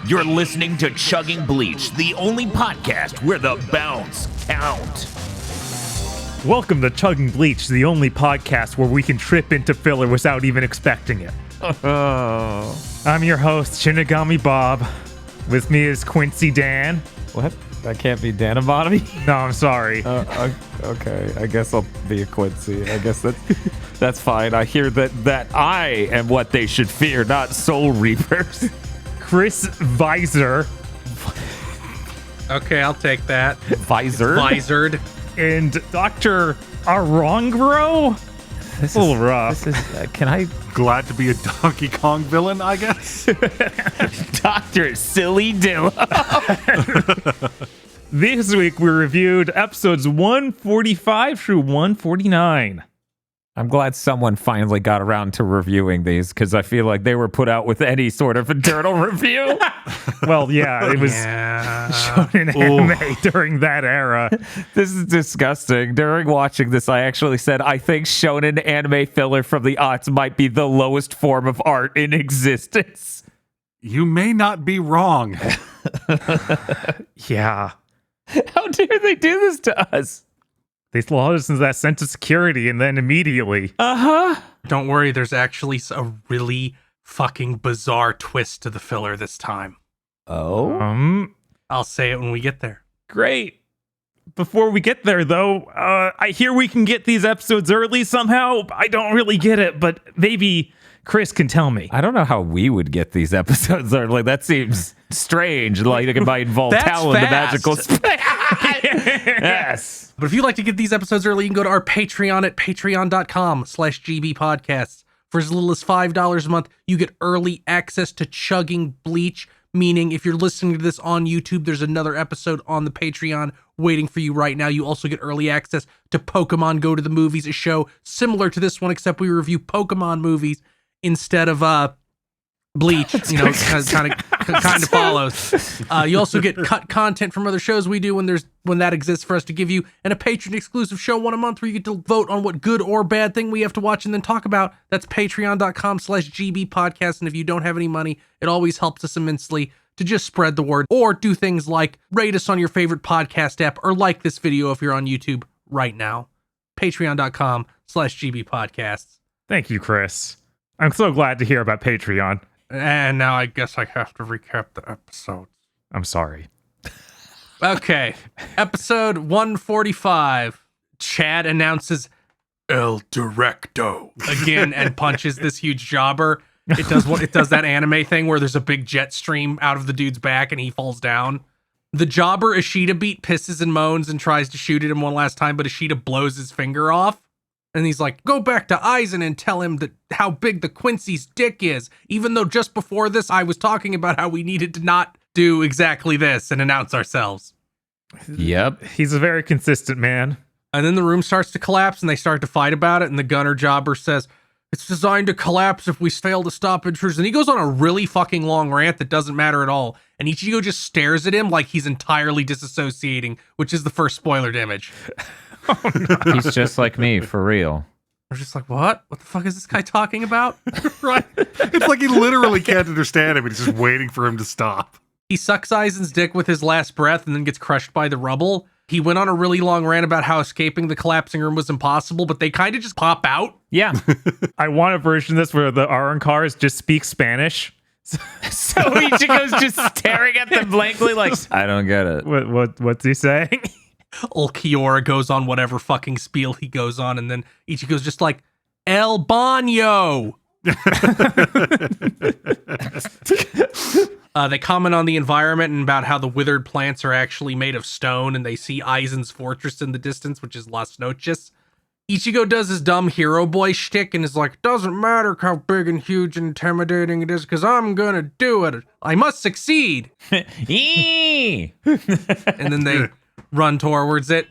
You're listening to Chugging Bleach, the only podcast where the bounce count. Welcome to Chugging Bleach, the only podcast where we can trip into filler without even expecting it. I'm your host, Shinigami Bob. With me is Quincy Dan. What? That can't be Danabotomy? No, I'm sorry. Okay, I guess I'll be a Quincy. I guess that's fine. I hear that I am what they should fear, not Soul Reapers. Chris Visor. Okay, I'll take that. Visor? Visored. And Dr. Arongro? This a little rough. This is, can I... Glad to be a Donkey Kong villain, I guess. Dr. Silly Dillo. This week we reviewed episodes 145 through 149. I'm glad someone finally got around to reviewing these, because I feel like they were put out with any sort of internal review. Well, yeah, it was shown in anime during that era. This is disgusting. During watching this, I actually said, I think shonen anime filler from the aughts might be the lowest form of art in existence. You may not be wrong. Yeah. How dare they do this to us? They lulled us into that sense of security and then immediately. Uh-huh. Don't worry, there's actually a really fucking bizarre twist to the filler this time. Oh? I'll say it when we get there. Great. Before we get there, though, I hear we can get these episodes early somehow. I don't really get it, but maybe Chris can tell me. I don't know how we would get these episodes early. That seems strange. Like it might involve That's Talon, the fast. magical... Yes. But if you'd like to get these episodes early, you can go to our Patreon at patreon.com/gbpodcasts. For as little as $5 a month, you get early access to Chugging Bleach, meaning if you're listening to this on YouTube, there's another episode on the Patreon waiting for you right now. You also get early access to Pokemon Go to the Movies, a show similar to this one, except we review Pokemon movies instead of Bleach, you know, kind of follows. You also get cut content from other shows we do when that exists for us to give you, and a patron exclusive show one a month where you get to vote on what good or bad thing we have to watch and then talk about. That's patreon.com/gbpodcast. And if you don't have any money, it always helps us immensely to just spread the word or do things like rate us on your favorite podcast app or like this video if you're on YouTube right now. Patreon.com/gbpodcasts. Thank you, Chris. I'm so glad to hear about Patreon. And now I guess I have to recap the episodes. I'm sorry. Okay, episode 145. Chad announces El Directo again and punches this huge jobber. It does that anime thing where there's a big jet stream out of the dude's back and he falls down. The jobber Ishida beat pisses and moans and tries to shoot at him one last time, but Ishida blows his finger off. And he's like, go back to Aizen and tell him that how big the Quincy's dick is. Even though just before this, I was talking about how we needed to not do exactly this and announce ourselves. Yep. He's a very consistent man. And then the room starts to collapse and they start to fight about it. And the gunner jobber says, it's designed to collapse if we fail to stop intruders. And he goes on a really fucking long rant that doesn't matter at all. And Ichigo just stares at him like he's entirely disassociating, which is the first spoilered image. Oh, no. He's just like me, for real. I was just like, what? What the fuck is this guy talking about? Right? It's like he literally can't understand him, and he's just waiting for him to stop. He sucks Aizen's dick with his last breath and then gets crushed by the rubble. He went on a really long rant about how escaping the collapsing room was impossible, but they kind of just pop out. Yeah. I want a version of this where the Arancars just speak Spanish. So Ichigo's just staring at them blankly like, I don't get it. What's he saying? Old Kiora goes on whatever fucking spiel he goes on, and then Ichigo's just like, El Baño! They comment on the environment and about how the withered plants are actually made of stone, and they see Aizen's fortress in the distance, which is Las Noches. Ichigo does his dumb hero boy shtick and is like, doesn't matter how big and huge and intimidating it is, because I'm gonna do it. I must succeed! And then they run towards it.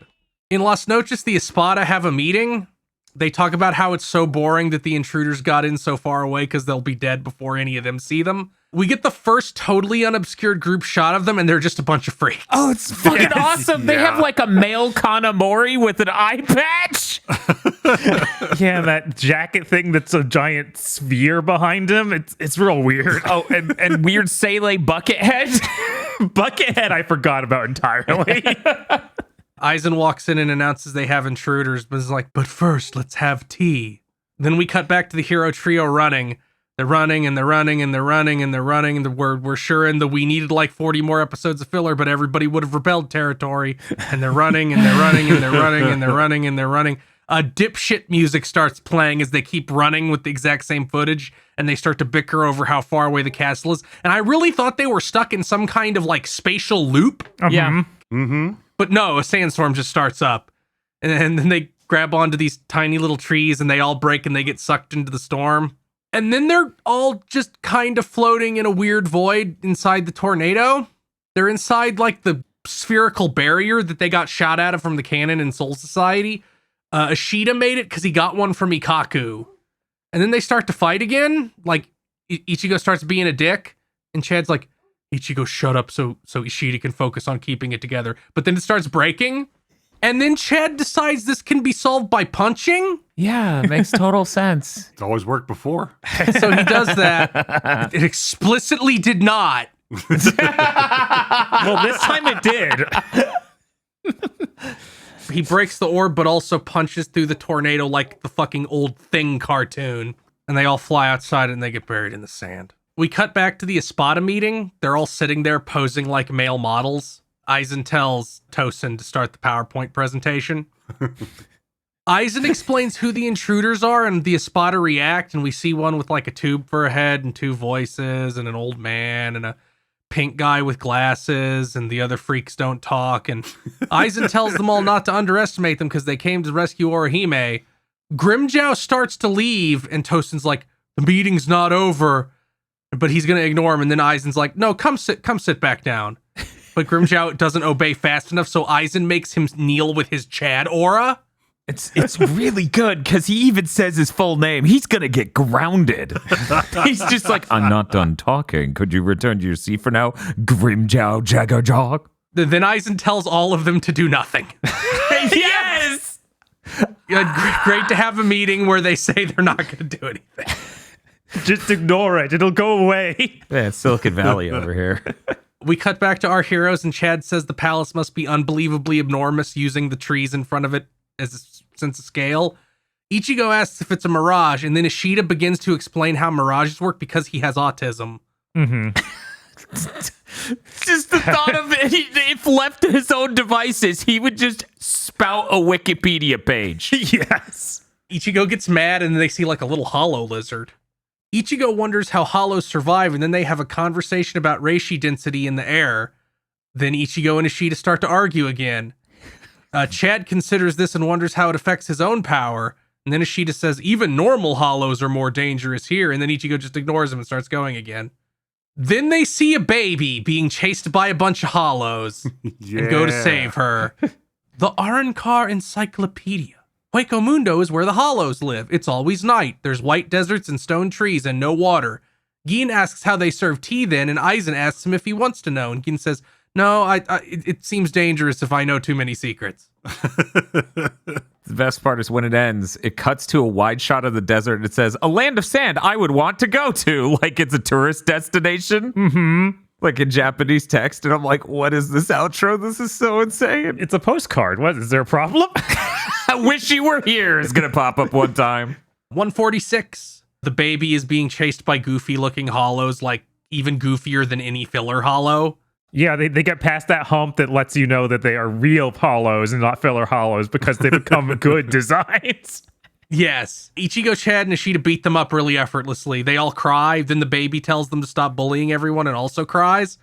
In Las Noches, the Espada have a meeting. They talk about how it's so boring that the intruders got in so far away because they'll be dead before any of them see them. We get the first totally unobscured group shot of them, and they're just a bunch of freaks. Oh, it's fucking awesome. They have like a male Kanamori with an eye patch. Yeah, that jacket thing that's a giant sphere behind him. It's real weird. Oh, and weird Sele Buckethead. Buckethead I forgot about entirely. Aizen walks in and announces they have intruders, but is like, but first, let's have tea. Then we cut back to the hero trio running. They're running and they're running and they're running and they're running. And we're sure in the we needed like 40 more episodes of filler, but everybody would have rebelled territory. And they're running and they're running and they're running and they're running and they're running. Dipshit music starts playing as they keep running with the exact same footage, and they start to bicker over how far away the castle is. And I really thought they were stuck in some kind of like spatial loop. Yeah. Mm-hmm. But no, a sandstorm just starts up. And then they grab onto these tiny little trees and they all break and they get sucked into the storm. And then they're all just kind of floating in a weird void inside the tornado. They're inside like the spherical barrier that they got shot out of from the cannon in Soul Society. Ishida made it because he got one from Ikaku. And then they start to fight again. Like Ichigo starts being a dick. And Chad's like, Ichigo, shut up so Ishida can focus on keeping it together. But then it starts breaking. And then Chad decides this can be solved by punching. Yeah, makes total sense. It's always worked before. So he does that. It explicitly did not. Well, this time it did. He breaks the orb, but also punches through the tornado like the fucking old Thing cartoon. And they all fly outside and they get buried in the sand. We cut back to the Espada meeting. They're all sitting there posing like male models. Aizen tells Tosin to start the PowerPoint presentation. Aizen explains who the intruders are, and the Espada react, and we see one with like a tube for a head and two voices and an old man and a pink guy with glasses, and the other freaks don't talk. And Aizen tells them all not to underestimate them because they came to rescue Orihime. Grimjow starts to leave, and Tosin's like, the meeting's not over, but he's going to ignore him. And then Aizen's like, no, come sit back down. But Grimjow doesn't obey fast enough, so Aizen makes him kneel with his Chad aura. It's really good because he even says his full name. He's gonna get grounded. He's just like, I'm not done talking. Could you return to your seat for now, Grimjow Jaggerjog? Then Aizen tells all of them to do nothing. Yes. Great to have a meeting where they say they're not going to do anything. Just ignore it. It'll go away. Yeah, it's Silicon Valley over here. We cut back to our heroes, and Chad says the palace must be unbelievably enormous, using the trees in front of it as a sense of scale. Ichigo asks if it's a mirage, and then Ishida begins to explain how mirages work because he has autism. Mm-hmm. Just the thought of it, if left to his own devices, he would just spout a Wikipedia page. Yes. Ichigo gets mad, and they see like a little hollow lizard. Ichigo wonders how hollows survive, and then they have a conversation about reishi density in the air. Then Ichigo and Ishida start to argue again. Chad considers this and wonders how it affects his own power. And then Ishida says, even normal hollows are more dangerous here. And then Ichigo just ignores him and starts going again. Then they see a baby being chased by a bunch of hollows and go to save her. The Arankar Encyclopedia. Hueco Mundo is where the hollows live. It's always night. There's white deserts and stone trees and no water. Gin asks how they serve tea then, and Aizen asks him if he wants to know. And Gin says, no, it seems dangerous if I know too many secrets. The best part is when it ends, it cuts to a wide shot of the desert and it says, a land of sand I would want to go to, like it's a tourist destination. Mm-hmm. Like in Japanese text. And I'm like, what is this outro? This is so insane. It's a postcard. What, is there a problem? I wish you were here is going to pop up one time. 146. The baby is being chased by goofy-looking hollows, like even goofier than any filler hollow. Yeah, they get past that hump that lets you know that they are real hollows and not filler hollows because they become good designs. Yes. Ichigo, Chad, and Ishida beat them up really effortlessly. They all cry. Then the baby tells them to stop bullying everyone and also cries.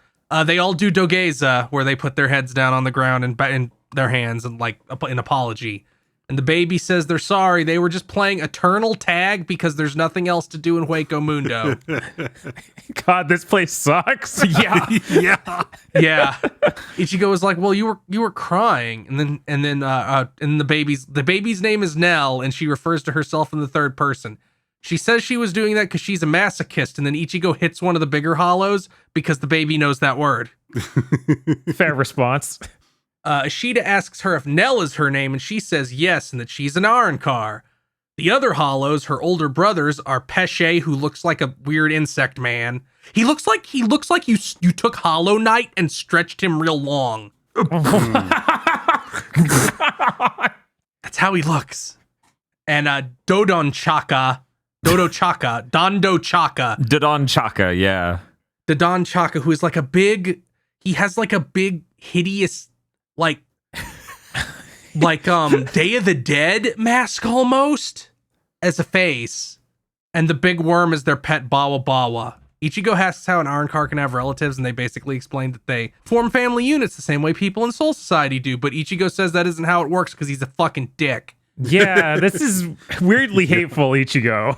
They all do dogeza, where they put their heads down on the ground and their hands and like an apology. And the baby says they're sorry. They were just playing eternal tag because there's nothing else to do in Hueco Mundo. God, this place sucks. Yeah. Yeah. Yeah. Ichigo was like, well, you were crying. And then the baby's name is Nell, and she refers to herself in the third person. She says she was doing that because she's a masochist, and then Ichigo hits one of the bigger hollows because the baby knows that word. Fair response. Ishida asks her if Nell is her name, and she says yes, and that she's an Arrancar. The other hollows, her older brothers, are Pesce, who looks like a weird insect man. He looks like you took Hollow Knight and stretched him real long. That's how he looks. And Dodon Chaka, Dodon Chaka, yeah. Dodon Chaka, who is like he has like a big, hideous, like Day of the Dead mask almost as a face. And the big worm is their pet Bawa Bawa. Ichigo asks how an Arrancar can have relatives, and they basically explain that they form family units the same way people in Soul Society do. But Ichigo says that isn't how it works because he's a fucking dick. Yeah, this is weirdly hateful, Ichigo.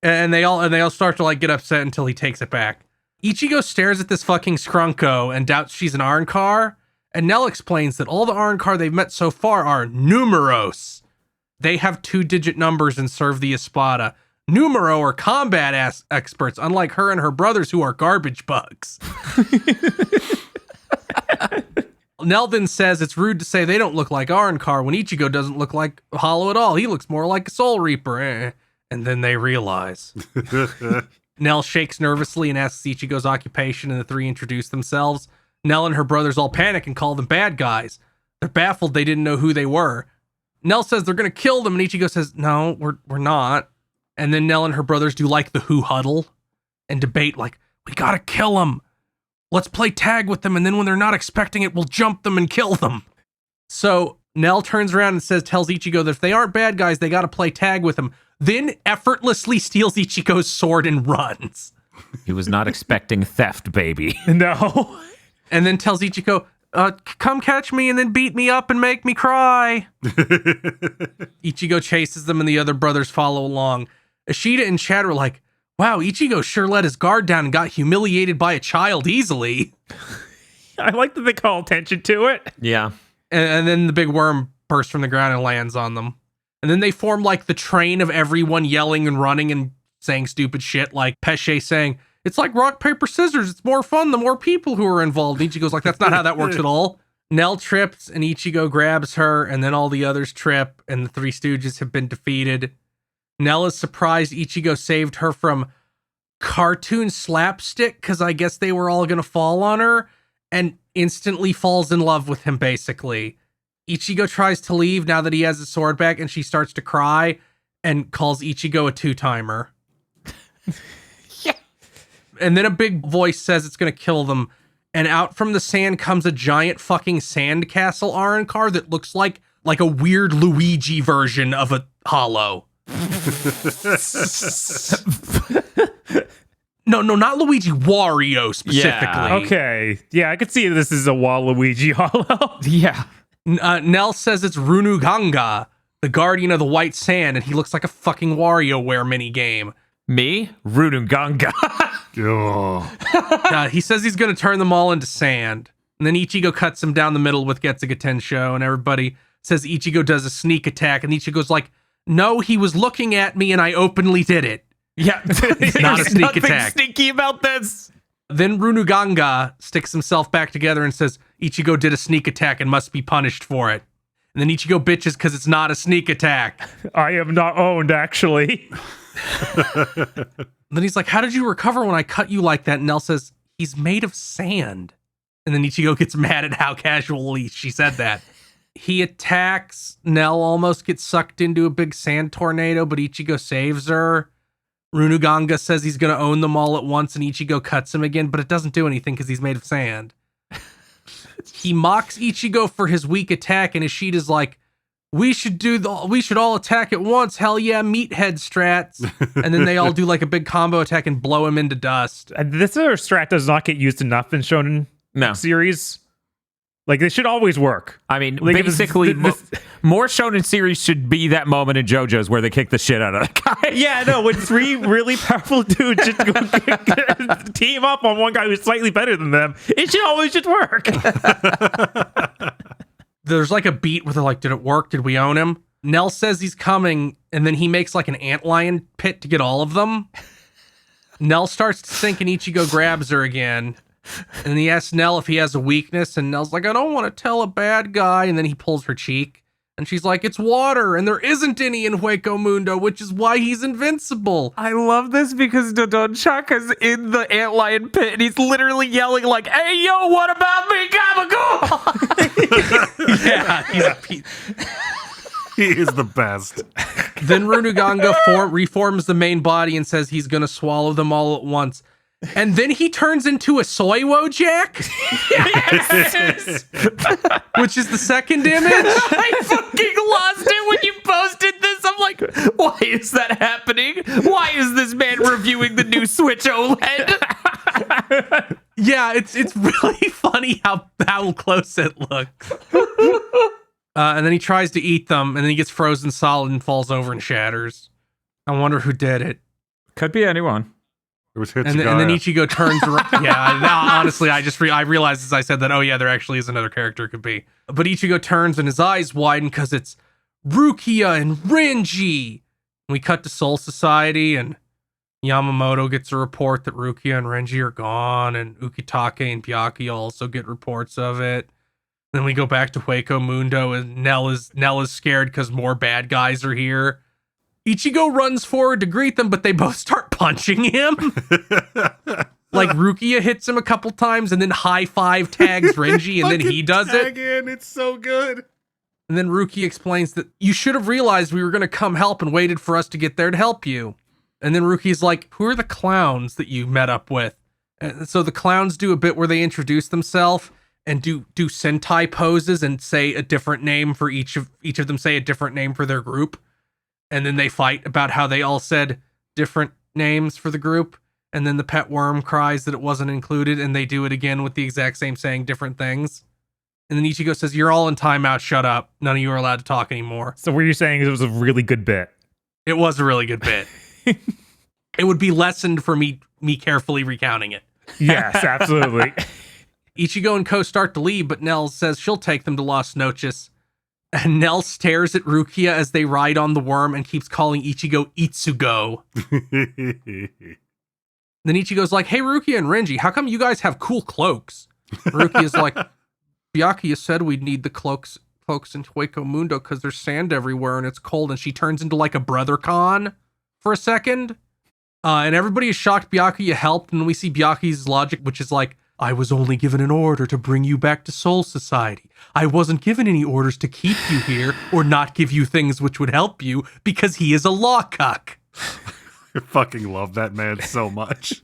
And they all start to like get upset until he takes it back. Ichigo stares at this fucking Scrunko and doubts she's an Arrancar. And Nell explains that all the Arrancar they've met so far are numeros. They have 2-digit numbers and serve the Espada. Numero are combat experts, unlike her and her brothers who are garbage bugs. Nell then says it's rude to say they don't look like Arrancar when Ichigo doesn't look like Hollow at all. He looks more like a Soul Reaper. And then they realize. Nell shakes nervously and asks Ichigo's occupation, and the three introduce themselves. Nell and her brothers all panic and call them bad guys. They're baffled they didn't know who they were. Nell says they're going to kill them, and Ichigo says, no, we're not. And then Nell and her brothers do like the who huddle and debate like, we gotta kill them. Let's play tag with them, and then when they're not expecting it, we'll jump them and kill them. So Nell turns around and tells Ichigo that if they aren't bad guys, they gotta play tag with them. Then effortlessly steals Ichigo's sword and runs. He was not expecting theft, baby. No. And then tells Ichigo, come catch me and then beat me up and make me cry. Ichigo chases them and the other brothers follow along. Ishida and Chad were like, wow, Ichigo sure let his guard down and got humiliated by a child easily. I like that they call attention to it. Yeah. And then the big worm bursts from the ground and lands on them. And then they form like the train of everyone yelling and running and saying stupid shit, like Pesce saying, it's like rock, paper, scissors. It's more fun the more people who are involved. Ichigo's like, that's not how that works at all. Nell trips and Ichigo grabs her, and then all the others trip, and the Three Stooges have been defeated. Nell is surprised Ichigo saved her from cartoon slapstick because I guess they were all going to fall on her, and instantly falls in love with him, basically. Ichigo tries to leave now that he has his sword back, and she starts to cry and calls Ichigo a two-timer. Yeah. And then a big voice says it's going to kill them, and out from the sand comes a giant fucking sandcastle Arrancar that looks like a weird Luigi version of a hollow. No, not Luigi, Wario specifically. Yeah. Okay. Yeah, I could see this is a Waluigi hollow. Yeah. Nell says it's Runuganga, the guardian of the white sand, and he looks like a fucking WarioWare minigame. Me? Runuganga. Oh. He says he's going to turn them all into sand. And then Ichigo cuts him down the middle with Getsuga Tensho, and everybody says Ichigo does a sneak attack, and Ichigo's like, no, he was looking at me and I openly did it. Yeah. It's not a sneak attack. Sneaky about this. Then Runuganga sticks himself back together and says Ichigo did a sneak attack and must be punished for it. And then Ichigo bitches because it's not a sneak attack. I am not owned, actually. Then he's like, how did you recover when I cut you like that? And Nell says, he's made of sand. And then Ichigo gets mad at how casually she said that. He attacks. Nell almost gets sucked into a big sand tornado, but Ichigo saves her. Runuganga says he's going to own them all at once, and Ichigo cuts him again, but it doesn't do anything because he's made of sand. He mocks Ichigo for his weak attack, and Ishida's like, we should all attack at once. Hell yeah, meathead strats. And then they all do like a big combo attack and blow him into dust. This other strat does not get used enough in Shonen series. Like, they should always work. I mean, like, basically, more shonen series should be that moment in JoJo's where they kick the shit out of the guy. Yeah, no, when three really powerful dudes just go team up on one guy who's slightly better than them, it should always just work. There's like a beat where they're like, did it work? Did we own him? Nell says he's coming, and then he makes like an antlion pit to get all of them. Nell starts to sink, and Ichigo grabs her again. And then he asks Nell if he has a weakness, and Nell's like, I don't want to tell a bad guy. And then he pulls her cheek, and she's like, it's water, and there isn't any in Hueco Mundo, which is why he's invincible. I love this because Dodonchaka's in the antlion pit and he's literally yelling like, hey, yo, what about me, Gabagool? Yeah, He is the best. Then Runuganga reforms the main body and says he's going to swallow them all at once. And then he turns into a soy Wojak, which is the second image. I fucking lost it when you posted this. I'm like, why is that happening? Why is this man reviewing the new Switch OLED? Yeah, it's really funny how close it looks. And then he tries to eat them, and then he gets frozen solid and falls over and shatters. I wonder who did it. Could be anyone. It was And then Ichigo turns around. Yeah, honestly, I realized as I said that, oh yeah, there actually is another character it could be. But Ichigo turns and his eyes widen because it's Rukia and Renji. And we cut to Soul Society, and Yamamoto gets a report that Rukia and Renji are gone, and Ukitake and Byakuya also get reports of it. Then we go back to Hueco Mundo, and Nell is scared because more bad guys are here. Ichigo runs forward to greet them, but they both start punching him. Like Rukia hits him a couple times and then high five tags Renji, and then he does it. It's so good. And then Rukia explains that you should have realized we were going to come help and waited for us to get there to help you. And then Rukia's like, who are the clowns that you met up with? And so the clowns do a bit where they introduce themselves and do Sentai poses and say a different name for each of them, say a different name for their group. And then they fight about how they all said different names for the group. And then the pet worm cries that it wasn't included, and they do it again with the exact same saying different things. And then Ichigo says, you're all in timeout, shut up. None of you are allowed to talk anymore. So what you're saying is it was a really good bit. It was a really good bit. It would be lessened for me carefully recounting it. Yes, absolutely. Ichigo and Ko start to leave, but Nell says she'll take them to Las Noches. And Nell stares at Rukia as they ride on the worm and keeps calling Ichigo Itsugo. Then Ichigo's like, hey, Rukia and Renji, how come you guys have cool cloaks? Rukia's like, Byakuya said we'd need the cloaks in Hueco Mundo because there's sand everywhere and it's cold. And she turns into like a brother con for a second. And everybody is shocked Byakuya helped. And we see Byakuya's logic, which is like, I was only given an order to bring you back to Soul Society. I wasn't given any orders to keep you here or not give you things which would help you because he is a law cuck. I fucking love that man so much.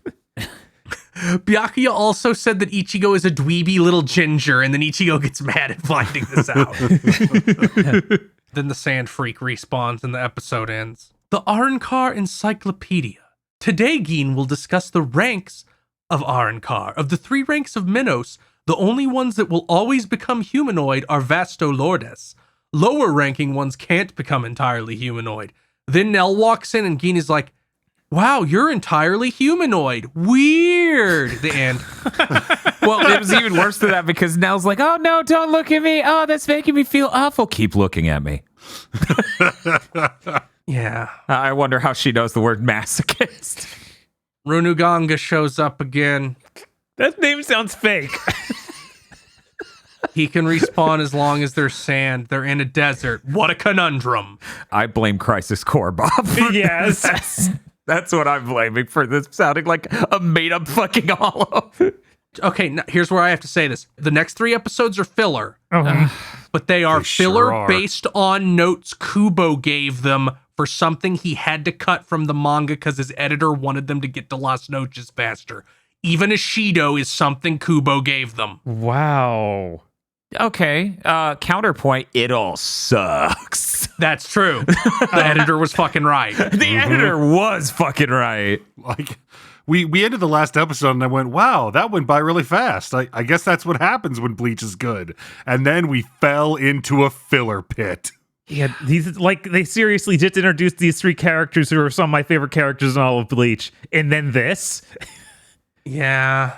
Byakuya also said that Ichigo is a dweeby little ginger, and then Ichigo gets mad at finding this out. Then the sand freak respawns and the episode ends. The Arrancar Encyclopedia. Today, Gin will discuss the ranks of Arrancar. Of the 3 ranks of Minos, the only ones that will always become humanoid are Vasto Lordes. Lower ranking ones can't become entirely humanoid. Then Nell walks in and Gin is like, wow, you're entirely humanoid. Weird. The end. Well, it was even worse than that because Nell's like, oh no, don't look at me. Oh, that's making me feel awful. Keep looking at me. Yeah. I wonder how she knows the word masochist. Runuganga shows up again. That name sounds fake. He can respawn as long as there's sand. They're in a desert. What a conundrum. I blame Crisis Core, Bob. Yes. That's what I'm blaming for this sounding like a made-up fucking hollow. Okay, now here's where I have to say this. The next 3 episodes are filler. But they are They sure filler are. based on notes Kubo gave them for something he had to cut from the manga because his editor wanted them to get to Las Noches faster. Even Ishido is something Kubo gave them. Wow. Okay, counterpoint, it all sucks. That's true. The editor was fucking right. The editor was fucking right. Like, we ended the last episode and I went, wow, that went by really fast. I guess that's what happens when Bleach is good. And then we fell into a filler pit. Yeah, these they seriously just introduced these 3 characters who are some of my favorite characters in all of Bleach. And then this? Yeah.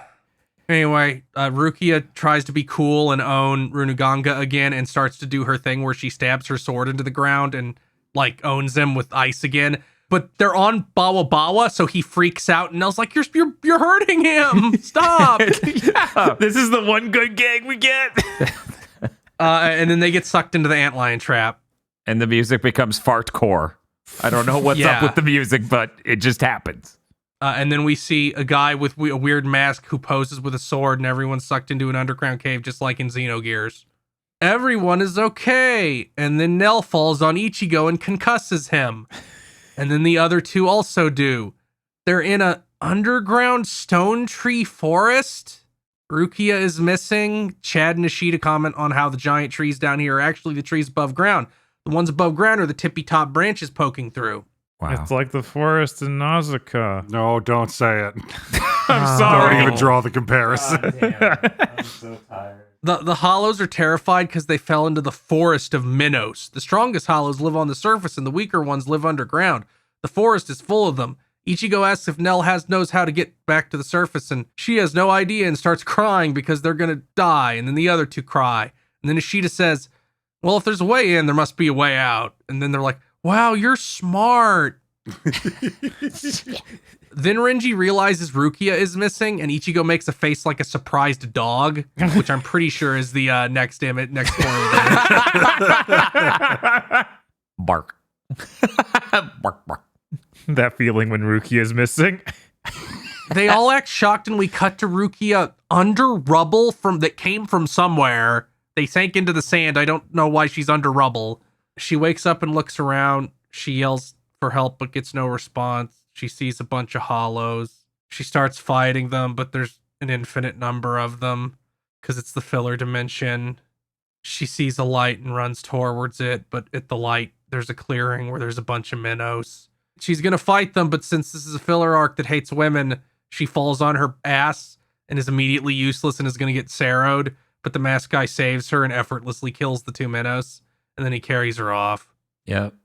Anyway, Rukia tries to be cool and own Runaganga again and starts to do her thing where she stabs her sword into the ground and like owns him with ice again. But they're on Bawa Bawa, so he freaks out and Nell's like, you're hurting him. Stop. This is the one good gag we get. And then they get sucked into the antlion trap. And the music becomes fartcore. I don't know what's up with the music, but it just happens. And then we see a guy with a weird mask who poses with a sword, and everyone's sucked into an underground cave, just like in Xenogears. Everyone is okay. And then Nell falls on Ichigo and concusses him. And then the other two also do. They're in a underground stone tree forest. Rukia is missing. Chad and Ishida comment on how the giant trees down here are actually the trees above ground. The ones above ground are the tippy top branches poking through. Wow. It's like the forest in Nausicaa. No, don't say it. I'm sorry. Don't even draw the comparison. I'm so tired. The hollows are terrified because they fell into the forest of minnows. The strongest hollows live on the surface and the weaker ones live underground. The forest is full of them. Ichigo asks if Nell knows how to get back to the surface, and she has no idea and starts crying because they're going to die, and then the other two cry. And then Ishida says, well, if there's a way in, there must be a way out. And then they're like, wow, you're smart. Then Renji realizes Rukia is missing, and Ichigo makes a face like a surprised dog, which I'm pretty sure is the next image. Bark. Bark, bark. That feeling when Rukia is missing. They all act shocked, and we cut to Rukia under rubble that came from somewhere. They sank into the sand. I don't know why she's under rubble. She wakes up and looks around. She yells for help, but gets no response. She sees a bunch of hollows. She starts fighting them, but there's an infinite number of them because it's the filler dimension. She sees a light and runs towards it, but at the light, there's a clearing where there's a bunch of minnows. She's going to fight them, but since this is a filler arc that hates women, she falls on her ass and is immediately useless and is going to get Sarrowed. But the masked guy saves her and effortlessly kills the two minnows, and then he carries her off. Yep.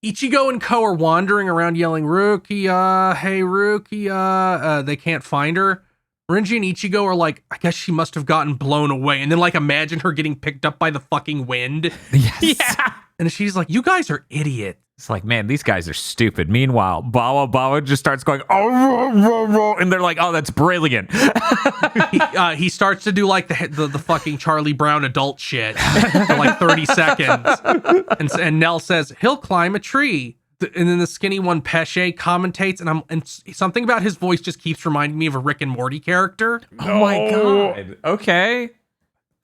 Ichigo and Ko are wandering around yelling, Rukia, hey Rukia. They can't find her. Renji and Ichigo are like, I guess she must have gotten blown away. And then like imagine her getting picked up by the fucking wind. Yes. Yeah. And she's like, you guys are idiots. It's like, man, these guys are stupid. Meanwhile, Bawa Bawa just starts going, oh, and they're like, oh, that's brilliant. He starts to do like the fucking Charlie Brown adult shit for like 30 seconds. And Nell says, he'll climb a tree. And then the skinny one, Pesce, commentates, and something about his voice just keeps reminding me of a Rick and Morty character. Oh my God. Okay.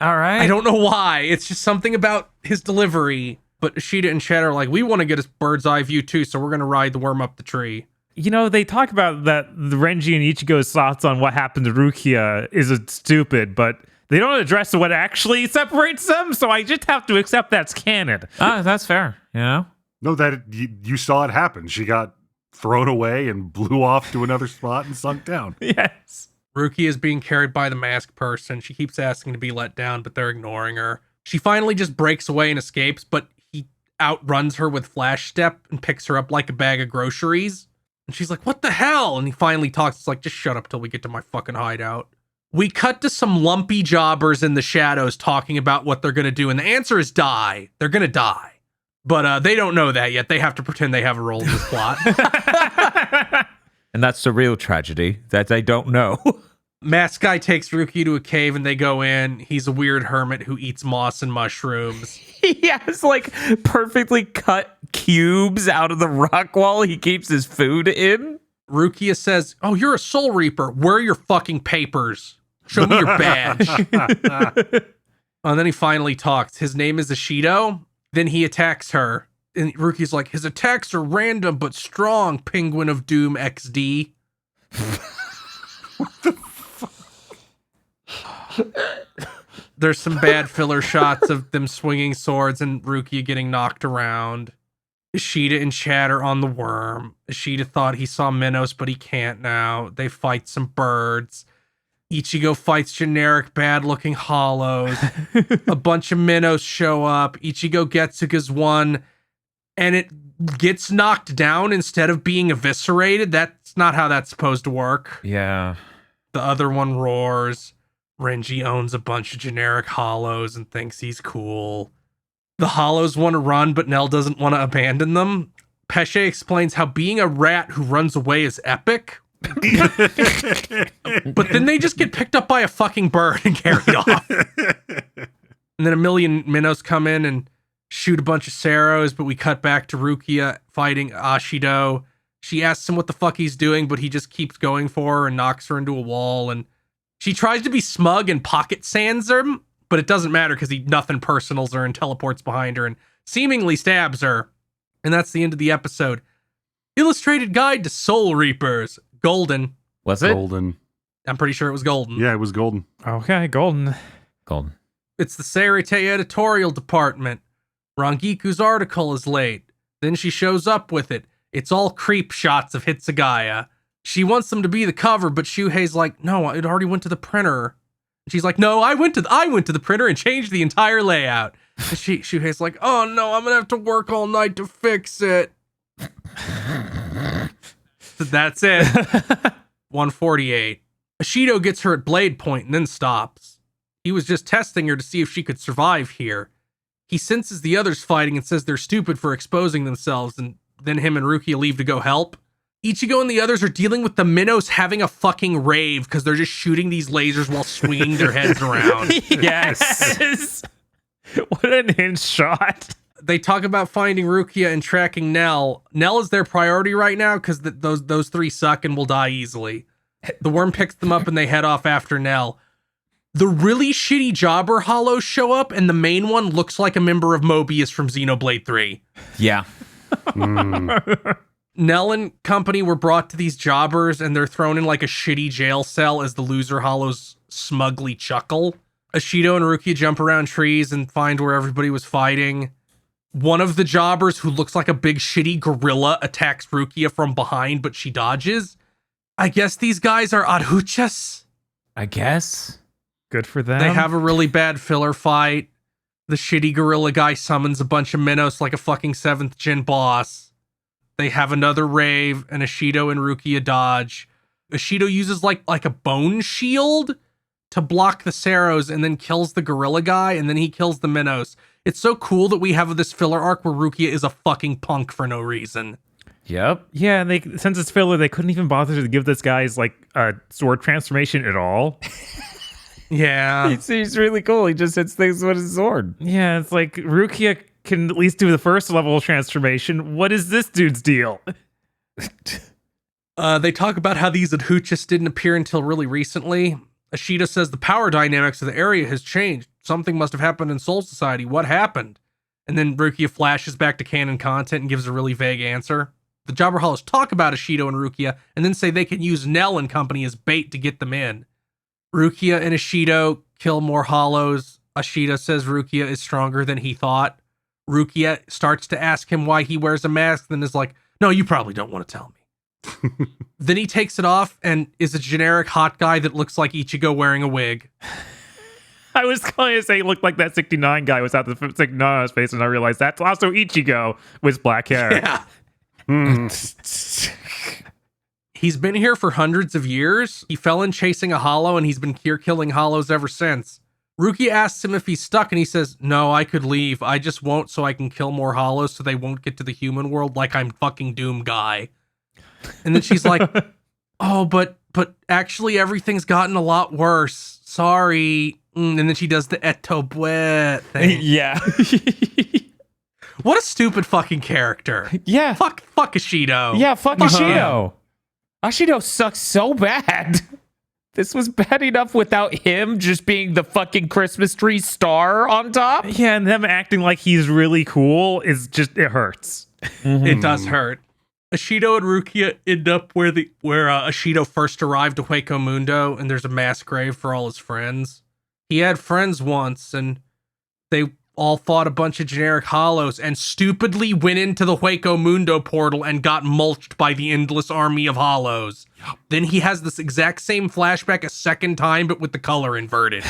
All right. I don't know why. It's just something about his delivery. But Ishida and Chad are like, we want to get a bird's eye view too, so we're going to ride the worm up the tree. You know, they talk about that the Renji and Ichigo's thoughts on what happened to Rukia is stupid, but they don't address what actually separates them, so I just have to accept that's canon. That's fair, you know? No, that you saw it happen. She got thrown away and blew off to another spot and sunk down. Yes. Rukia is being carried by the masked person. She keeps asking to be let down, but they're ignoring her. She finally just breaks away and escapes, but he outruns her with flash step and picks her up like a bag of groceries. And she's like, what the hell? And he finally talks. It's like, just shut up till we get to my fucking hideout. We cut to some lumpy jobbers in the shadows talking about what they're going to do. And the answer is die. They're going to die. But they don't know that yet. They have to pretend they have a role in this plot. And that's the real tragedy, that they don't know. Mask guy takes Rukia to a cave and they go in. He's a weird hermit who eats moss and mushrooms. He has like perfectly cut cubes out of the rock wall he keeps his food in. Rukia says, oh, you're a soul reaper. Where are your fucking papers? Show me your badge. And then he finally talks. His name is Ishido. Then he attacks her. And Rukia's like, his attacks are random but strong, Penguin of Doom XD. There's some bad filler shots of them swinging swords and Rukia getting knocked around. Ishida and Chad are on the worm. Ishida thought he saw Minos, but he can't now. They fight some birds. Ichigo fights generic bad-looking hollows. A bunch of Minos show up. Ichigo Getsuga's one, and it gets knocked down instead of being eviscerated. That's not how that's supposed to work. Yeah. The other one roars. Renji owns a bunch of generic hollows and thinks he's cool. The hollows want to run, but Nell doesn't want to abandon them. Pesce explains how being a rat who runs away is epic. But then they just get picked up by a fucking bird and carried off. And then a million minnows come in and shoot a bunch of Saros, but we cut back to Rukia fighting Ashido. She asks him what the fuck he's doing, but he just keeps going for her and knocks her into a wall. And she tries to be smug and pocket sands him, but it doesn't matter because he nothing personals her and teleports behind her and seemingly stabs her. And that's the end of the episode. Illustrated Guide to Soul Reapers. Golden. Was it? Golden. I'm pretty sure it was golden. Yeah, it was golden. Okay, golden. Golden. It's the Seirete editorial department. Rangiku's article is late. Then she shows up with it. It's all creep shots of Hitsugaya. She wants them to be the cover, but Shuhei's like, no, it already went to the printer. And she's like, no, I went to the printer and changed the entire layout. And Shuhei's like, oh no, I'm gonna have to work all night to fix it. So that's it. 148. Ashido gets her at blade point and then stops. He was just testing her to see if she could survive here. He senses the others fighting and says they're stupid for exposing themselves, and then him and Rukia leave to go help. Ichigo and the others are dealing with the minnows having a fucking rave because they're just shooting these lasers while swinging their heads around. Yes. What an in shot. They talk about finding Rukia and tracking Nell. Nell is their priority right now because those three suck and will die easily. The worm picks them up and they head off after Nell. The really shitty jobber hollows show up, and the main one looks like a member of Mobius from Xenoblade 3. Yeah. Nell and company were brought to these jobbers, and they're thrown in like a shitty jail cell as the loser hollows smugly chuckle. Ashido and Rukia jump around trees and find where everybody was fighting. One of the jobbers, who looks like a big shitty gorilla, attacks Rukia from behind, but she dodges. I guess these guys are Adhuchas. I guess. Good for them. They have a really bad filler fight. The shitty gorilla guy summons a bunch of minnows like a fucking 7th gen boss. They have another rave, and Ashido and Rukia dodge. Ashido uses like a bone shield to block the Saros and then kills the gorilla guy, and then he kills the minnows. It's so cool that we have this filler arc where Rukia is a fucking punk for no reason. Yep. Yeah, and since it's filler, they couldn't even bother to give this guy's like a sword transformation at all. Yeah. He seems really cool. He just hits things with his sword. Yeah, it's like Rukia can at least do the first level of transformation. What is this dude's deal? They talk about how these Adhuchas didn't appear until really recently. Ashido says the power dynamics of the area has changed. Something must have happened in Soul Society. What happened? And then Rukia flashes back to canon content and gives a really vague answer. The Jobber Hollows talk about Ashido and Rukia and then say they can use Nell and company as bait to get them in. Rukia and Ashido kill more hollows. Ashido says Rukia is stronger than he thought. Rukia starts to ask him why he wears a mask, then is like, no, you probably don't want to tell me. Then he takes it off and is a generic hot guy that looks like Ichigo wearing a wig. I was going to say it looked like that 69 guy was out the 69 on his face, and I realized that's also Ichigo with black hair. Yeah. He's been here for hundreds of years. He fell in chasing a hollow, and he's been here killing hollows ever since. Rukia asks him if he's stuck, and he says, no, I could leave. I just won't so I can kill more hollows so they won't get to the human world like I'm fucking Doom Guy. And then she's like, oh, but actually everything's gotten a lot worse. Sorry. And then she does the etobue thing. Yeah. What a stupid fucking character. Yeah. Fuck Ashido. Yeah, fuck Ashido. Ashido sucks so bad. This was bad enough without him just being the fucking Christmas tree star on top. Yeah, and them acting like he's really cool is just, it hurts. It does hurt. Ashido and Rukia end up where Ashido first arrived to Hueco Mundo, and there's a mass grave for all his friends. He had friends once, and they all fought a bunch of generic hollows and stupidly went into the Hueco Mundo portal and got mulched by the endless army of hollows. Yep. Then he has this exact same flashback a second time, but with the color inverted.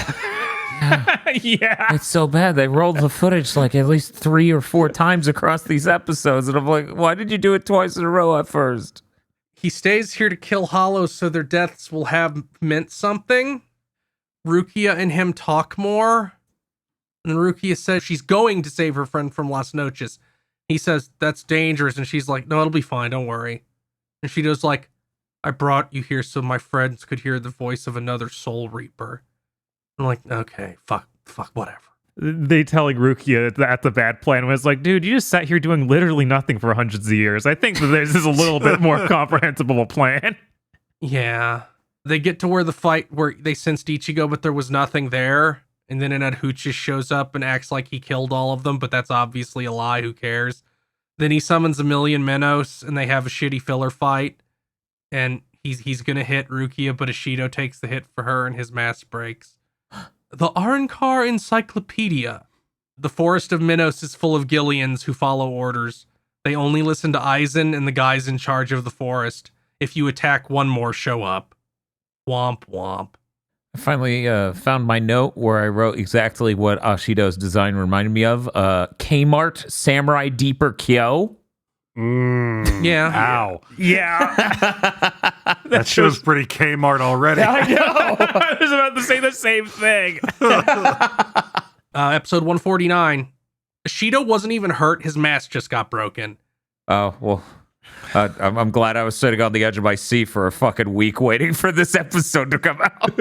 Yeah. It's so bad. They rolled the footage like at least 3 or 4 times across these episodes. And I'm like, why did you do it twice in a row at first? He stays here to kill Hollows so their deaths will have meant something. Rukia and him talk more. And Rukia says she's going to save her friend from Las Noches. He says, that's dangerous. And she's like, no, it'll be fine. Don't worry. And she does like, I brought you here so my friends could hear the voice of another Soul Reaper. I'm like, okay, fuck, whatever. They telling Rukia that's a bad plan was like, dude, you just sat here doing literally nothing for hundreds of years. I think that there's a little bit more comprehensible plan. Yeah. They get to where the fight where they sensed Ichigo, but there was nothing there. And then an Adhu just shows up and acts like he killed all of them, but that's obviously a lie. Who cares? Then he summons a million Minos and they have a shitty filler fight. And he's going to hit Rukia, but Ishido takes the hit for her and his mask breaks. The Arrancar Encyclopedia. The forest of Minos is full of Gillians who follow orders. They only listen to Aizen and the guys in charge of the forest. If you attack, one more show up. Womp womp. I finally found my note where I wrote exactly what Ashido's design reminded me of. Kmart Samurai Deeper Kyo. Yeah. Ow. Yeah. That show's pretty Kmart already. I know. I was about to say the same thing. Episode 149. Ishido wasn't even hurt. His mask just got broken. Oh, well, I'm glad I was sitting on the edge of my seat for a fucking week waiting for this episode to come out.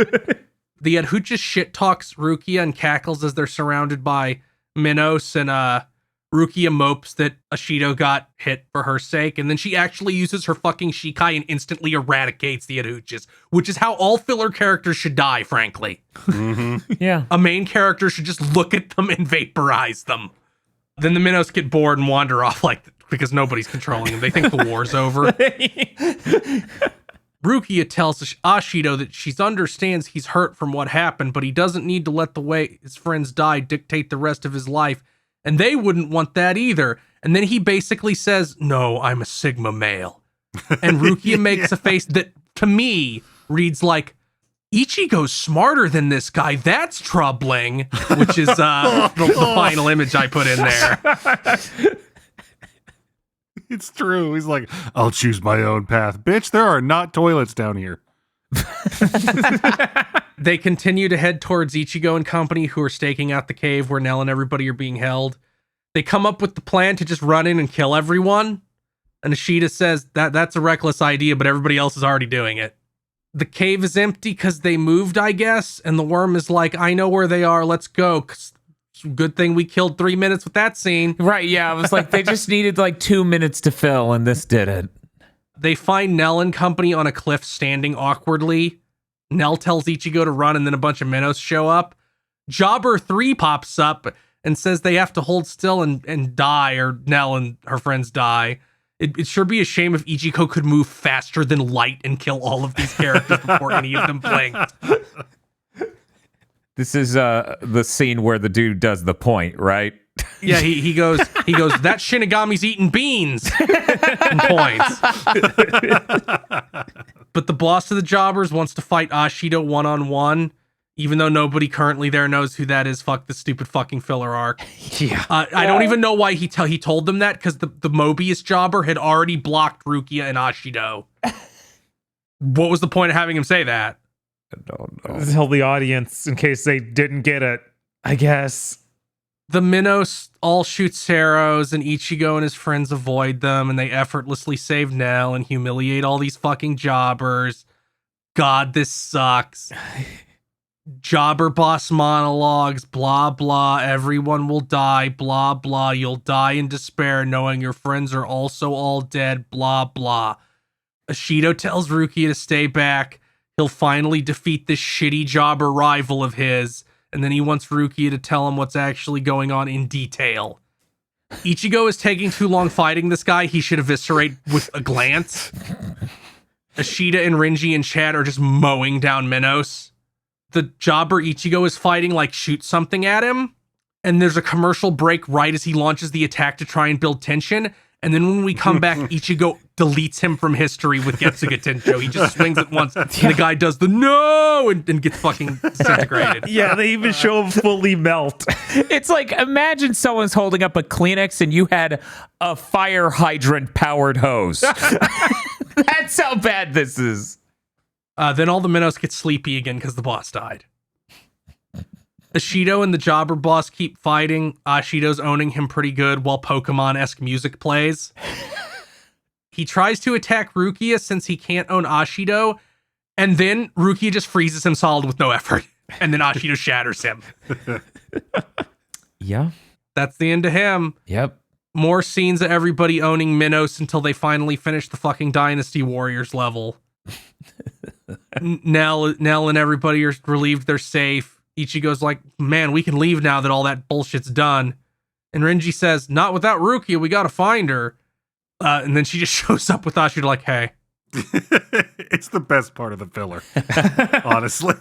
The Adhu just shit talks Rukia and cackles as they're surrounded by Minos, and Rukia mopes that Ishido got hit for her sake, and then she actually uses her fucking Shikai and instantly eradicates the Adhuchas, which is how all filler characters should die, frankly. Mm-hmm. Yeah. A main character should just look at them and vaporize them. Then the Minos get bored and wander off because nobody's controlling them. They think the war's over. Rukia tells Ashido that she understands he's hurt from what happened, but he doesn't need to let the way his friends die dictate the rest of his life. And they wouldn't want that either. And then he basically says, no, I'm a Sigma male. And Rukia makes a face that, to me, reads like, Ichigo's smarter than this guy. That's troubling. Which is the final image I put in there. It's true. He's like, I'll choose my own path. Bitch, there are not toilets down here. They continue to head towards Ichigo and company, who are staking out the cave where Nell and everybody are being held. They come up with the plan to just run in and kill everyone. And Ishida says that's a reckless idea, but everybody else is already doing it. The cave is empty because they moved, I guess. And the worm is like, I know where they are. Let's go. Good thing we killed 3 minutes with that scene. Right, yeah. I was like, they just needed 2 minutes to fill, and this did it. They find Nell and company on a cliff standing awkwardly. Nell tells Ichigo to run, and then a bunch of Minos show up. Jobber 3 pops up and says they have to hold still and die, or Nell and her friends die. It'd sure be a shame if Ichigo could move faster than light and kill all of these characters before any of them blinked. This is the scene where the dude does the point, right? Yeah, he goes, that Shinigami's eating beans and points. But the boss of the Jobbers wants to fight Ashido one-on-one, even though nobody currently there knows who that is. Fuck the stupid fucking filler arc. Yeah. I don't even know why he told them that, because the Mobius Jobber had already blocked Rukia and Ashido. What was the point of having him say that? I don't know. Tell the audience in case they didn't get it, I guess. The Minos all shoot arrows, and Ichigo and his friends avoid them, and they effortlessly save Nell and humiliate all these fucking jobbers. God, this sucks. Jobber boss monologues, blah, blah, everyone will die, blah, blah, you'll die in despair knowing your friends are also all dead, blah, blah. Ishido tells Rukia to stay back. He'll finally defeat this shitty jobber rival of his, and then he wants Rukia to tell him what's actually going on in detail. Ichigo is taking too long fighting this guy. He should eviscerate with a glance. Ishida and Rinji and Chad are just mowing down Minos. The jobber Ichigo is fighting shoots something at him, and there's a commercial break right as he launches the attack to try and build tension. And then when we come back, Ichigo deletes him from history with Getsuga Tensho. He just swings it once, and the guy does the no and gets fucking disintegrated. Yeah, they even show him fully melt. It's like, imagine someone's holding up a Kleenex and you had a fire hydrant powered hose. That's how bad this is. Then all the minnows get sleepy again because the boss died. Ashido and the jobber boss keep fighting. Ashido's owning him pretty good while Pokemon-esque music plays. He tries to attack Rukia since he can't own Ashido, and then Rukia just freezes him solid with no effort, and then Ashido shatters him. Yeah. That's the end of him. Yep. More scenes of everybody owning Minos until they finally finish the fucking Dynasty Warriors level. Nell and everybody are relieved they're safe. Ichigo's like, man, we can leave now that all that bullshit's done. And Renji says, not without Rukia, we gotta find her. And then she just shows up with Ashido like, hey. It's the best part of the filler, honestly.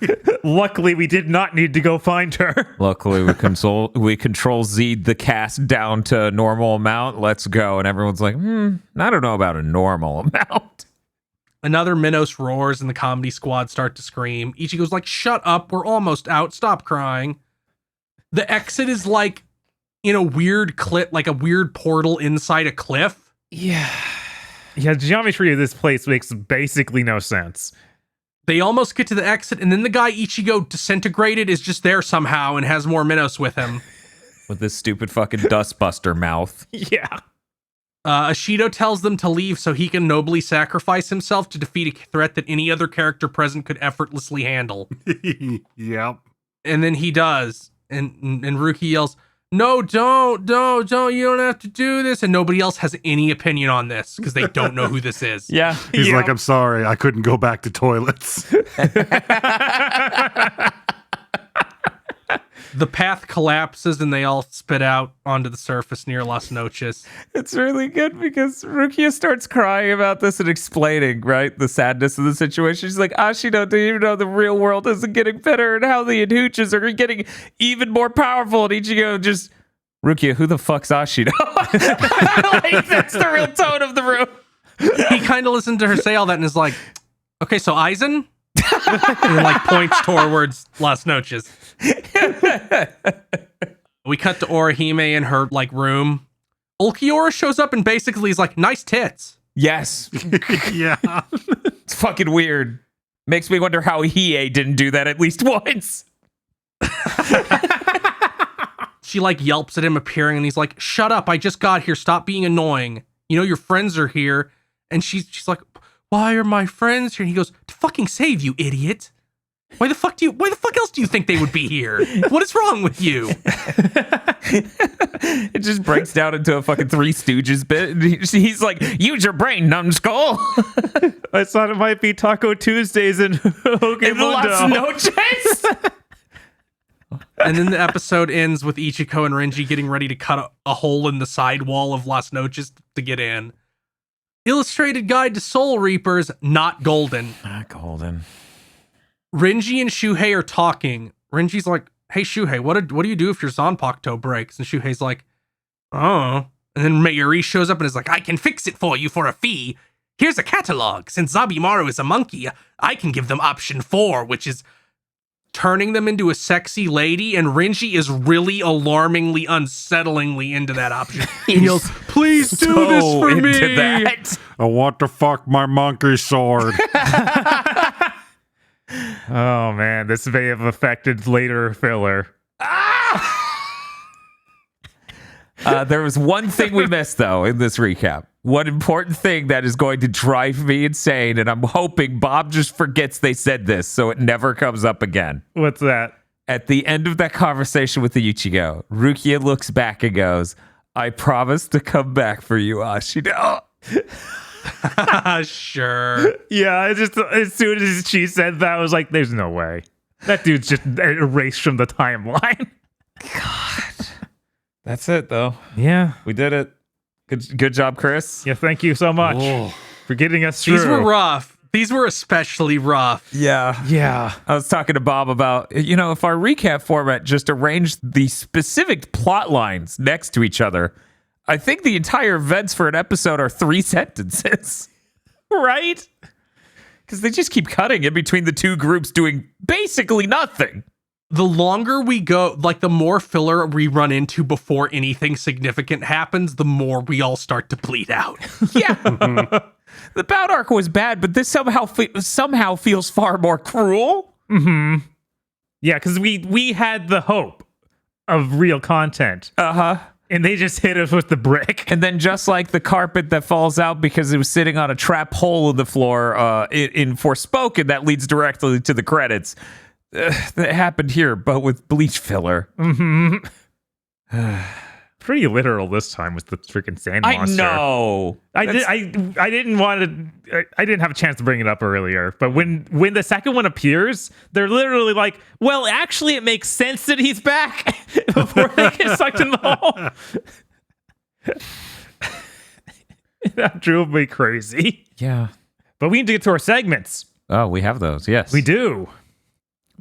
Luckily, we did not need to go find her. Luckily, we control Z'd the cast down to normal amount. Let's go. And everyone's like, I don't know about a normal amount. Another Minos roars and the comedy squad start to scream. Ichigo's like, shut up, we're almost out, stop crying. The exit is like in a weird cliff, like a weird portal inside a cliff. Yeah, the geometry of this place makes basically no sense. They almost get to the exit, and then the guy Ichigo disintegrated is just there somehow and has more Minos with him. With this stupid fucking dustbuster mouth. Yeah. Ashido tells them to leave so he can nobly sacrifice himself to defeat a threat that any other character present could effortlessly handle. Yep. And then he does. And Ruki yells, no, don't, you don't have to do this. And nobody else has any opinion on this because they don't know who this is. Yeah. He's like, I'm sorry, I couldn't go back to toilets. The path collapses and they all spit out onto the surface near Las Noches. It's really good because Rukia starts crying about this and explaining, right, the sadness of the situation. She's like, Ashido, do you know the real world isn't getting better and how the Hooches are getting even more powerful? And Ichigo just, Rukia, who the fuck's Ashido? Like, that's the real tone of the room. He kind of listened to her say all that and is like, okay, so Aizen? And then, like, points towards Las Noches. We cut to Orihime in her, like, room. Ulquiorra shows up and basically is like, nice tits. Yes. Yeah. It's fucking weird. Makes me wonder how Hiei didn't do that at least once. She, like, yelps at him appearing and he's like, shut up, I just got here, stop being annoying. You know, your friends are here. And she's like, why are my friends here? And he goes, to fucking save you, idiot. Why the fuck else do you think they would be here? What is wrong with you? It just breaks down into a fucking Three Stooges bit. And he's like, use your brain, numbskull. I thought it might be Taco Tuesdays in In Las Noches. And then the episode ends with Ichiko and Renji getting ready to cut a hole in the side wall of Las Noches to get in. Illustrated Guide to Soul Reapers, not golden. Not golden. Renji and Shuhei are talking. Renji's like, hey, Shuhei, what do you do if your Zanpakuto breaks? And Shuhei's like, oh. And then Mayuri shows up and is like, I can fix it for you for a fee. Here's a catalog. Since Zabimaru is a monkey, I can give them option 4, which is turning them into a sexy lady. And Renji is really alarmingly, unsettlingly into that option. He goes, please do this for me. That. I want to fuck my monkey sword. Oh man, this may have affected later filler. There was one thing we missed, though, in this recap. One important thing that is going to drive me insane, and I'm hoping Bob just forgets they said this so it never comes up again. What's that? At the end of that conversation with the Ichigo, Rukia looks back and goes, I promise to come back for you, Ashido. Sure. Yeah, I just as soon as she said that, I was like, there's no way. That dude's just erased from the timeline. God. That's it, though. Yeah. We did it. Good job, Chris. Yeah, thank you so much for getting us through. These were rough. These were especially rough. Yeah. Yeah. I was talking to Bob about, if our recap format just arranged the specific plot lines next to each other, I think the entire events for an episode are 3 sentences. Right? Because they just keep cutting in between the two groups doing basically nothing. The longer we go, like the more filler we run into before anything significant happens, the more we all start to bleed out. Yeah. The bout arc was bad, but this somehow feels far more cruel. Yeah, because we had the hope of real content. And they just hit us with the brick. And then just like the carpet that falls out because it was sitting on a trap hole in the floor in Forspoken that leads directly to the credits. That happened here, but with Bleach filler. Pretty literal this time with the freaking sand monster. I know. I didn't have a chance to bring it up earlier, but when the second one appears, they're literally like, well, actually it makes sense that he's back before they get sucked in the hole. That drove me crazy. Yeah. But we need to get to our segments. Oh, we have those, yes. We do.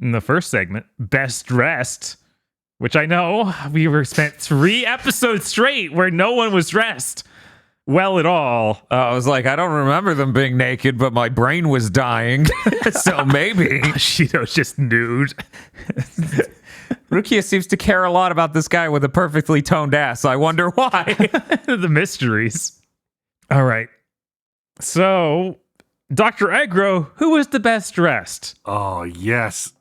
In the first segment, Best Dressed, which I know we were spent 3 episodes straight where no one was dressed well at all. I was like, I don't remember them being naked, but my brain was dying. So maybe. Shido's just nude. Rukia seems to care a lot about this guy with a perfectly toned ass. I wonder why. The mysteries. All right. So, Dr. Egro, who was the best dressed? Oh, yes.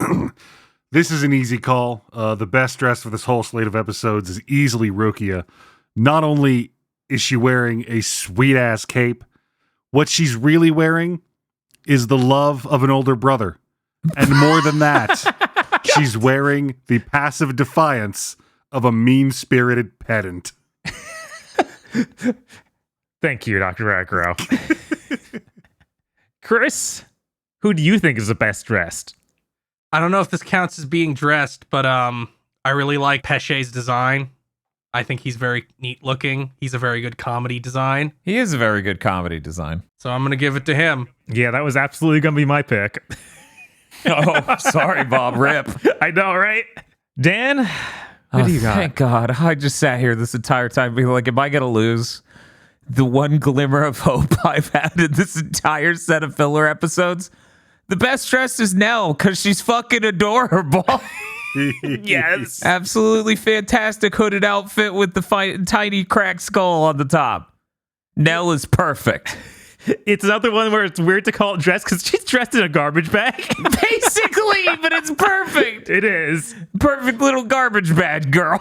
This is an easy call. The best dressed for this whole slate of episodes is easily Rukia. Not only is she wearing a sweet-ass cape, what she's really wearing is the love of an older brother. And more than that, she's wearing the passive defiance of a mean-spirited pedant. Thank you, Dr. Egro. Chris, who do you think is the best dressed? I don't know if this counts as being dressed, but I really like Pesce's design. I think he's very neat looking. He's a very good comedy design. He is a very good comedy design. So I'm going to give it to him. Yeah, that was absolutely going to be my pick. Oh, sorry, Bob. Rip. I know, right? Dan, what do you got? Thank God. I just sat here this entire time being like, am I going to lose? The one glimmer of hope I've had in this entire set of filler episodes. The best dressed is Nell because she's fucking adorable. Yes. Absolutely fantastic hooded outfit with the tiny cracked skull on the top. Nell is perfect. It's another one where it's weird to call it dressed because she's dressed in a garbage bag. Basically, but it's perfect. It is. Perfect little garbage bag girl.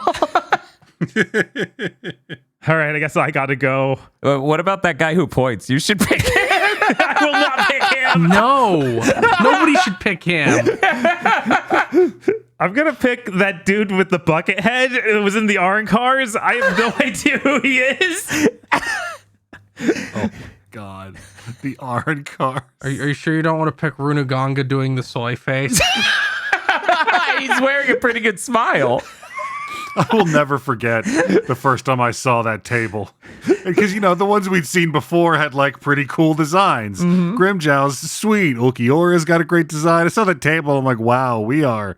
All right, I guess I gotta go. What about that guy who points? You should pick him. I will not pick him. No, nobody should pick him. I'm gonna pick that dude with the bucket head. It was in the Arn cars. I have no idea who he is. Oh, God. The Arn cars. Are you sure you don't want to pick Runaganga doing the soy face? He's wearing a pretty good smile. I will never forget the first time I saw that table. Because, you know, the ones we'd seen before had, like, pretty cool designs. Grimjow's sweet. Ulquiorra's got a great design. I saw that table. I'm like, wow, we are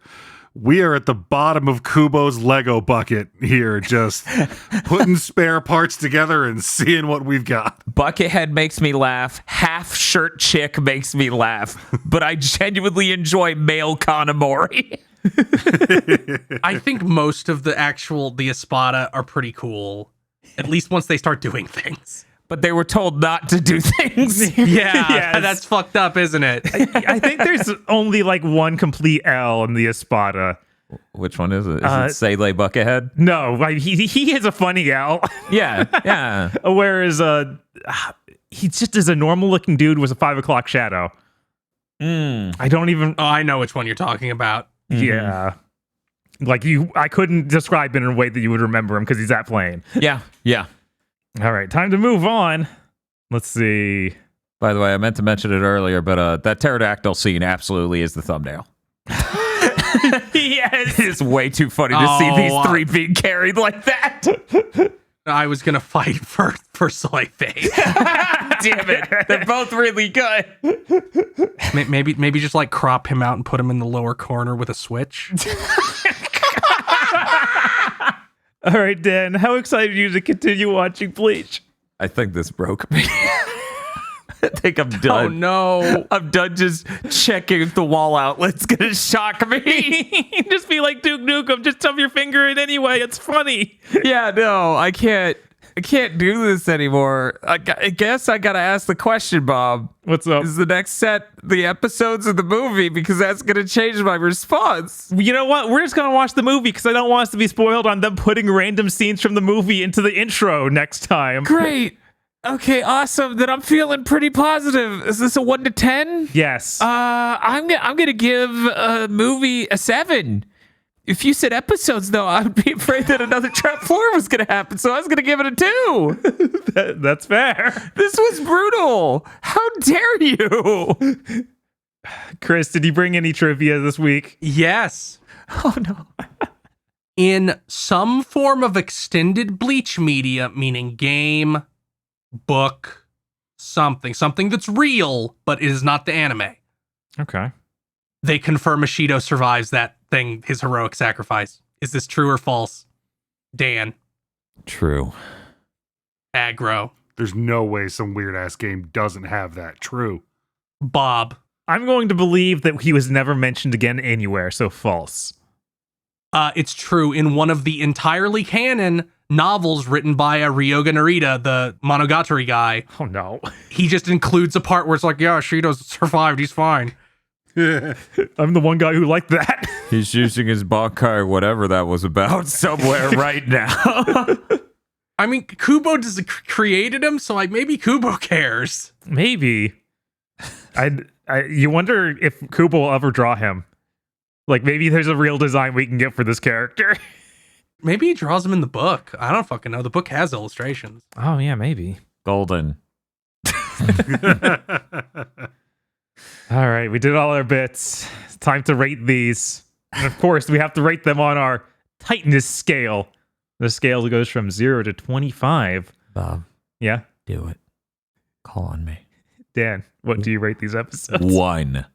at the bottom of Kubo's Lego bucket here, just putting spare parts together and seeing what we've got. Buckethead makes me laugh. Half shirt chick makes me laugh. But I genuinely enjoy male Kanamori. I think most of the Espada are pretty cool. At least once they start doing things. But they were told not to do things. Yeah, Yes. that's fucked up, isn't it? I think there's only like one complete L in the Espada. Which one is it? Is it Sele Buckethead? No, like, he has a funny L. Yeah. Whereas he just is a normal looking dude with a 5 o'clock shadow. I don't even. Oh, I know which one you're talking about. Yeah. Like I couldn't describe it in a way that you would remember him because he's that plain. Yeah. All right, time to move on. Let's see. By the way, I meant to mention it earlier, but that pterodactyl scene absolutely is the thumbnail. Yes. It's way too funny to see these three being carried like that. I was gonna fight for soy face. Damn it. They're both really good. Maybe just like crop him out and put him in the lower corner with a switch. All right, Dan, how excited are you to continue watching Bleach? I think this broke me. I think I'm done. Oh no. I'm done just checking if the wall outlet's gonna shock me. Just be like Duke Nukem, just shove your finger in anyway. It's funny. Yeah, no, I can't. I can't do this anymore. I guess I gotta ask the question, Bob. What's up? Is the next set the episodes of the movie? Because that's gonna change my response. You know what? We're just gonna watch the movie because I don't want us to be spoiled on them putting random scenes from the movie into the intro next time. Great. Okay, awesome. Then I'm feeling pretty positive. Is this a 1 to 10? Yes. I'm gonna give a movie a 7. If you said episodes, though, I'd be afraid that another trap floor was gonna happen. So I was gonna give it a 2. That's fair. This was brutal. How dare you? Chris, did you bring any trivia this week? Yes. Oh no. In some form of extended Bleach media, meaning game, book, something that's real, but is not the anime, Okay. they confirm Ishido survives that thing, his heroic sacrifice. Is this true or false? Dan. True. Aggro. There's no way some weird ass game doesn't have that. True. Bob. I'm going to believe that he was never mentioned again anywhere, so false. It's true. In one of the entirely canon novels written by Ryoga Narita, the Monogatari guy, Oh no. he just includes a part where it's like, yeah, Ishido's survived, he's fine. I'm the one guy who liked that. He's using his Bankai, whatever that was about, somewhere right now. I mean, Kubo created him, so like maybe Kubo cares. Maybe. You wonder if Kubo will ever draw him. Like, maybe there's a real design we can get for this character. Maybe he draws him in the book. I don't fucking know. The book has illustrations. Oh, yeah, maybe. Golden. All right, we did all our bits. It's time to rate these. And of course, we have to rate them on our tightness scale. The scale goes from 0 to 25. Bob, Yeah? do it. Call on me. Dan, what do you rate these episodes? 1.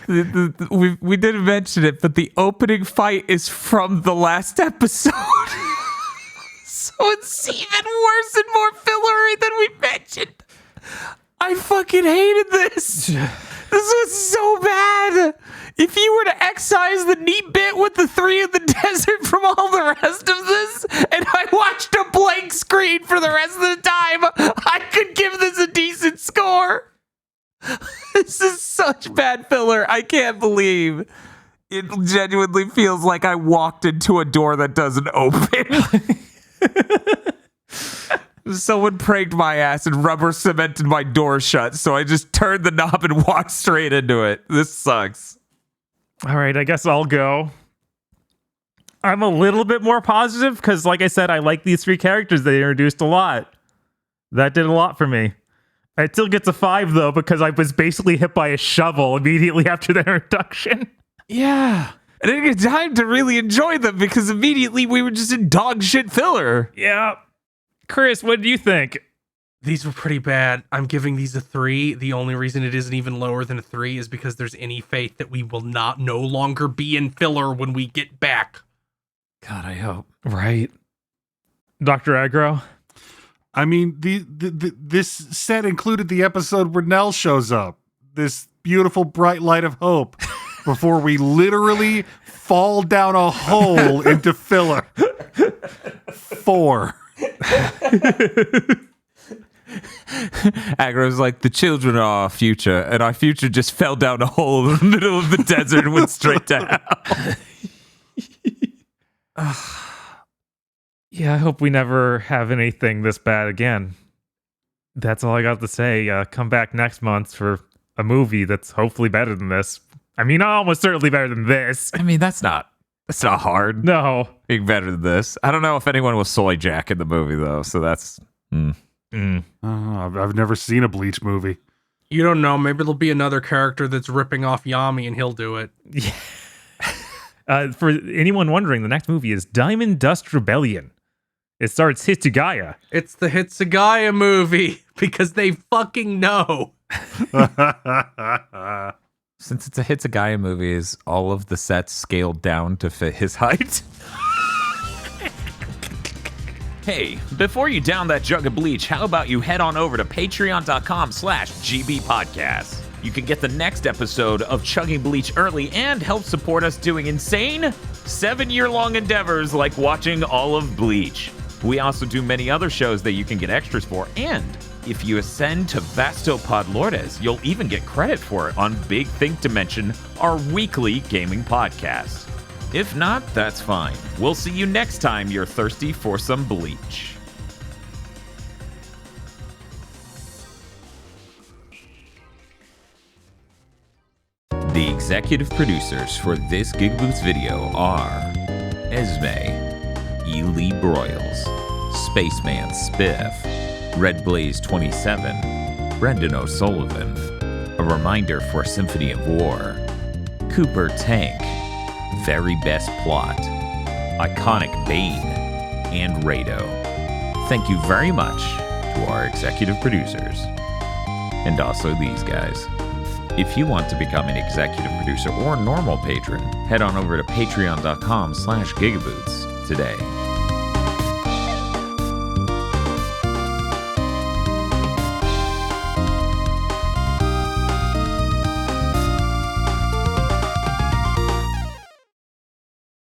We didn't mention it, but the opening fight is from the last episode. So it's even worse and more fillery than we mentioned. I fucking hated this. This was so bad. If you were to excise the neat bit with the 3 in the desert from all the rest of this, and I watched a blank screen for the rest of the time, I could give this a decent score. This is such bad filler. I can't believe it genuinely feels like I walked into a door that doesn't open. Someone pranked my ass and rubber cemented my door shut, so I just turned the knob and walked straight into it. This sucks. All right, I guess I'll go. I'm a little bit more positive because, like I said, I like these 3 characters. They introduced a lot. That did a lot for me. It still gets a 5, though, because I was basically hit by a shovel immediately after their introduction. Yeah. I didn't get time to really enjoy them because immediately we were just in dog shit filler. Yeah. Chris, what do you think? These were pretty bad. I'm giving these a 3. The only reason it isn't even lower than a 3 is because there's any faith that we will no longer be in filler when we get back. God, I hope. Right. Dr. Aggro? I mean, this set included the episode where Nell shows up. This beautiful bright light of hope before we literally fall down a hole into filler. 4. Aggro's like, the children are our future, and our future just fell down a hole in the middle of the desert and went straight to hell. Yeah, I hope we never have anything this bad again. That's all I got to say. Come back next month for a movie that's hopefully better than this. I mean, almost certainly better than this. I mean, that's not hard. No. Being better than this. I don't know if anyone was Soy Jack in the movie, though, so that's... I've never seen a Bleach movie. You don't know. Maybe there'll be another character that's ripping off Yami and he'll do it. Yeah. For anyone wondering, the next movie is Diamond Dust Rebellion. It stars Hitsugaya. It's the Hitsugaya movie because they fucking know. Since it's a Hitsugaya movie, is all of the sets scaled down to fit his height? Hey, before you down that jug of bleach, how about you head on over to patreon.com/GBpodcast. You can get the next episode of Chugging Bleach early and help support us doing insane, 7-year-long endeavors like watching all of Bleach. We also do many other shows that you can get extras for, and if you ascend to Vastopod Lourdes, you'll even get credit for it on Big Think Dimension, our weekly gaming podcast. If not, that's fine. We'll see you next time you're thirsty for some Bleach. The executive producers for this GigaBoots video are Esme, Ely Broyles, Spaceman Spiff, Red Blaze 27, Brendan O'Sullivan, A Reminder for Symphony of War, Cooper Tank, Very Best Plot, Iconic Bane, and Rado. Thank you very much to our executive producers. And also these guys. If you want to become an executive producer or normal patron, head on over to patreon.com/gigaboots today.